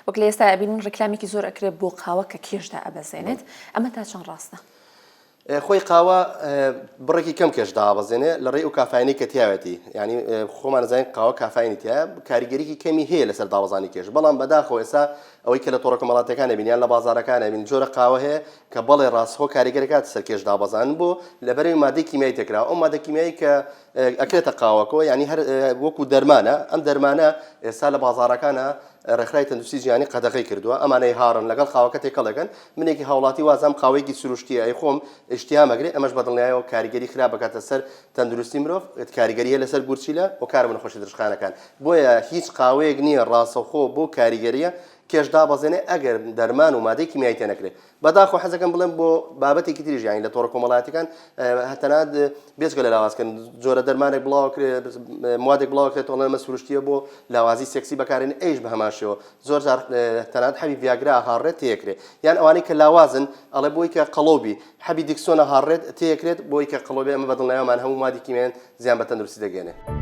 وەک لە ئێستا بینن ڕێکلامێکی زۆر ئەکرێت بۆ قاوە کە کێشدا ئەبەزێنێت ئەمە تا چەند ڕاستە؟ خۆی قاوە بڕێکی کەم کێش دابەزێنێ لە ڕێی و کافاینی کە تیاوەتی ینی خۆمان زانین قاوە کافاینی تیا کاریگەریکی کەمی هەیە لەسەر داوەزانی کێش بەڵام بەداخەوە ئێستا ئەوەی کە لە تۆڕە کۆمەڵاتەکانە بینیان لە بازارەکانە بین جۆرە قاوە هەیە کە بەڵێ ڕاستخۆ کاریگەرەکات سەر کێش دابەزان بۆ لەبەرەوەی مادەی کیمیایی تێکرا ئەو مادە کیمیایی کە ئەکرێتە قاوەکەوە ینی هەر وەکو دەرمانە ئەم دەرمانە ئێستا لە بازارەکانە ڕێکخراوی تەندروستی جیهانی قەدەغەی کردووە ئەمانەی هاڕن لەگەڵ قاوەکە تێکەڵەکەن منێکی هاوڵاتی وازام قاوەیەکی سروشتیە ئەی خۆم ئیشتیا مەگرێ ئەمەش بەدڵنیایەوە کاریگەری خراپ بکاتە سەر تەندروستی مرۆڤ کاریگەریە لەسەر گورچیلە و کارە نەخۆشی درشخانەکان بۆیە هیچ قاوەیەک نییە ڕاستەوخۆ بۆ کاریگەریە کێش دابەزێنێ ئەگەر دەرمان و مادەی کیمیایی تێ نەکرێت بەداخۆ حەزەکەم بڵێم بۆ بابەتێکی تریژ یانی لە تۆڕە کۆمەڵایەتیەکان هەتەنات بێجگە لە لاوازکردن جۆرە دەرمانێک بڵاوکرێت موادێک بڵاوکرێت وڵە ئەمە سروشتیە بۆ لاوازی سێکسی بەکارێن ئەیش بە هەماشەوە زۆر جار تەنانەت حەبی ڤیاگرا هاڕێت تێکرێت یان ئەوانەی کە لاوازن ئەڵێ بۆی کە قەڵۆبی حەبی دیکسۆنە هاڕێت تێکرێت بۆی کە قەڵۆبی ئەمە بەدڵنیایەوەمان هەموو مادی کیمیایان زیان بە تەندروستی دەگەێنێت.